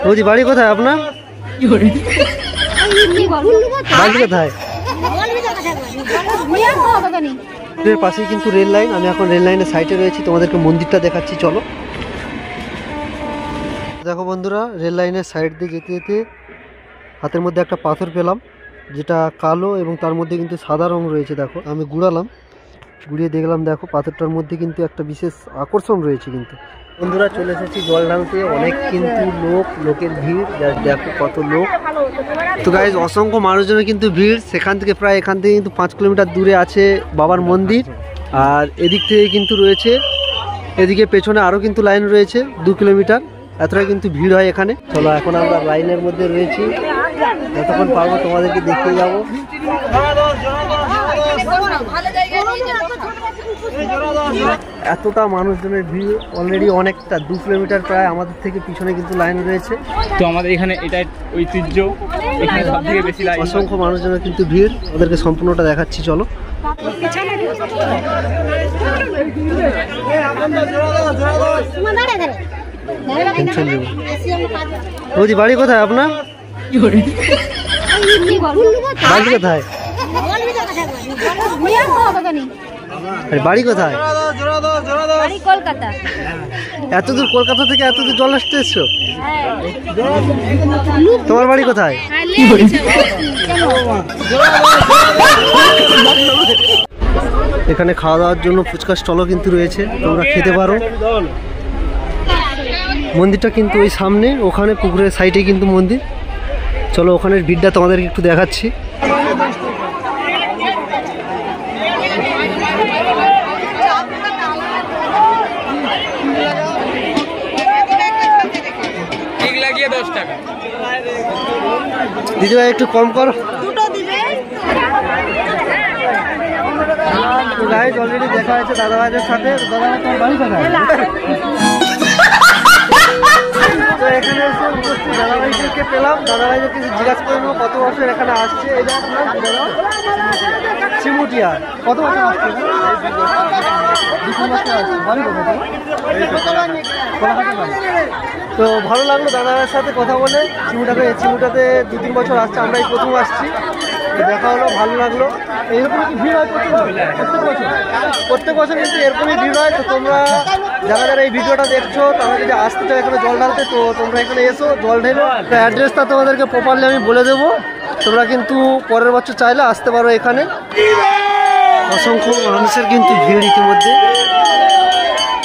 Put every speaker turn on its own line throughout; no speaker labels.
বৌদি বাড়ি কোথায় আপনার? বাড়ি কোথায়? এর পাশেই কিন্তু রেল লাইন। আমি এখন রেল লাইনের সাইডে রয়েছি, তোমাদেরকে মন্দিরটা দেখাচ্ছি, চলো। দেখো বন্ধুরা, রেল লাইনের সাইড দিয়ে যেতে যেতে হাতের মধ্যে একটা পাথর পেলাম, যেটা কালো এবং তার মধ্যে কিন্তু সাদা রং রয়েছে। দেখো আমি গুড়ালাম, গুড়িয়ে দেখলাম, দেখো পাথরটার মধ্যে কিন্তু একটা বিশেষ আকর্ষণ রয়েছে। কিন্তু বন্ধুরা চলে এসেছি জল ঢালতে, অনেক কিন্তু লোকের ভিড়, দেখো কত লোক। তো গাইজ অসংখ্য মানুষজনের কিন্তু ভিড়। সেখান থেকে প্রায় এখান থেকে কিন্তু 5 কিলোমিটার দূরে আছে বাবার মন্দির, আর এদিক থেকে কিন্তু রয়েছে, এদিকে পেছনে আরও কিন্তু লাইন রয়েছে 2 কিলোমিটার। এতটা কিন্তু ভিড় হয় এখানে। চলো এখন আমরা লাইনের মধ্যে রয়েছি, যতক্ষণ পারবো তোমাদেরকে দেখিয়ে যাবো। এতটা মানুষজনের ভিড়, অলরেডি অনেকটা 2 কিলোমিটার প্রায় আমাদের থেকে পিছনে কিন্তু লাইন রয়েছে।
তো আমাদের এখানে এটাই ঐতিহ্য, এখানে সবথেকে বেশি লাইন।
অসংখ্য মানুষজনের কিন্তু ভিড়, ওদেরকে সম্পূর্ণটা দেখাচ্ছি, চলো। বৌদি বাড়ি কোথায় আপনার? বাড়ি কোথায়? বাড়ি কোথায়?
কলকাতা।
এত দূর কলকাতা থেকে এত দূর জল আসতে এসছো? তোমার বাড়ি কোথায়? এখানে খাওয়া দাওয়ার জন্য ফুচকা স্টলও কিন্তু রয়েছে, তোমরা খেতে পারো। মন্দিরটা কিন্তু ওই সামনে, ওখানে পুকুরের সাইডে কিন্তু মন্দির। চলো ওখানের ভিড়টা তোমাদেরকে একটু দেখাচ্ছি। দিদি ভাই একটু কম করো। গাইজ অলরেডি দেখা হয়েছে দাদা ভাইদের সাথে। দাদা ভাই তোমার বাড়ি কোথায়? তো এখানে এসে উপস্থিত দাদা ভাইদেরকে পেলাম। দাদা ভাইদেরকে জিজ্ঞাসা করে নেবো কত বছর এখানে আসছে। এটা আপনার চিমুটিয়া, কত বছর আসছে? তো ভালো লাগলো দাদা ভাইয়ের সাথে কথা বলে। চিমুটাতে 2-3 বছর আসছে, আমরা এই প্রথম আসছি, দেখা হলো, ভালো লাগলো। এইরকম কি ভিড় হয় প্রত্যেক বছর কিন্তু এরকমই ভিড় হয়। তো তোমরা যারা এই ভিডিওটা দেখছো, তারা যদি আসতে চাও এখানে জল ঢালতে, তো তোমরা এখানে এসো, জল ঢেলো। অ্যাড্রেসটা তোমাদেরকে প্রপারলি আমি বলে দেবো, তোমরা কিন্তু পরের বছর চাইলে আসতে পারো এখানে। অসংখ্য মানুষের কিন্তু ভিড় ইতিমধ্যে।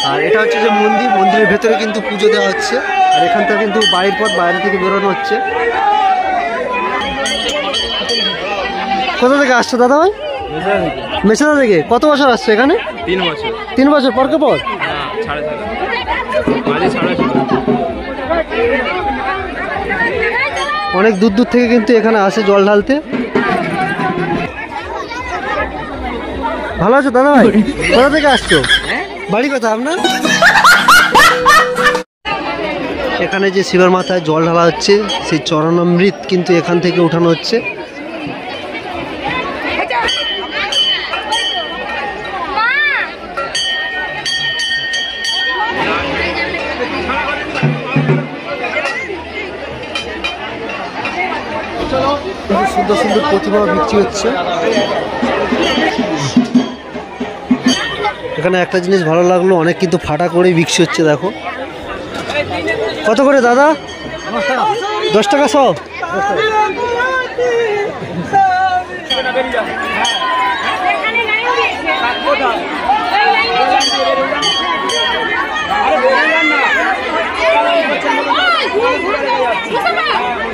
আর এটা হচ্ছে যে মন্দিরের ভেতরে কিন্তু পুজো দেওয়া হচ্ছে, আর এখান থেকে কিন্তু বাইরের পথ, বাইরে থেকে বেরোনো হচ্ছে। কোথা থেকে আসছো দাদা ভাই? মেছেদা থেকে। কত বছর আসছো এখানে?
3 বছর।
3 বছর পর পর? অনেক দূর দূর থেকে কিন্তু এখানে আসে জল ঢালতে। ভালো আছো দাদা ভাই? কোথা থেকে আসছো? বাড়ি কোথায় আপনার? এখানে যে শিবের মাথায় জল ঢালা হচ্ছে, সেই চরণামৃত কিন্তু এখান থেকে উঠানো হচ্ছে। সুন্দর সুন্দর প্রতিমা বিক্রি হচ্ছে। এখানে একটা জিনিস ভালো লাগলো, অনেক কিন্তু ফাটা করে বিক্রি হচ্ছে। দেখো কত করে দাদা? 10 টাকা সব।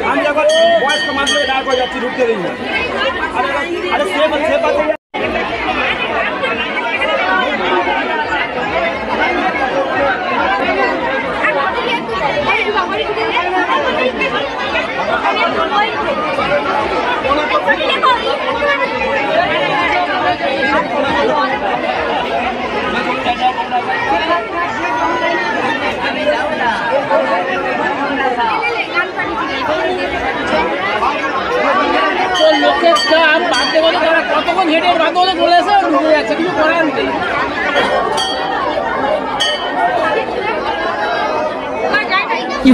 আমি যখন বয়স্ক মানুষের দাঁড় করে যাচ্ছি, ঢুকতে দিন না। আরে লোকের চাপ বাড়তে বলে তারা কতক্ষণ হেঁটে বাঁধতে বলে চলে আসে, ঢুকে যাচ্ছে, কিছু করার নেই। কি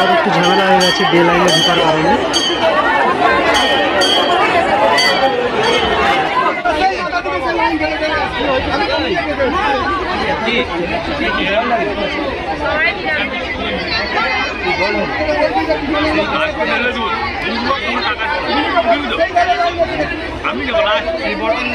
একটু ঝামেলা হয়ে গেছে ডে লাইনে ঢোকার কারণে।
আমি নেব না এই বর্তমান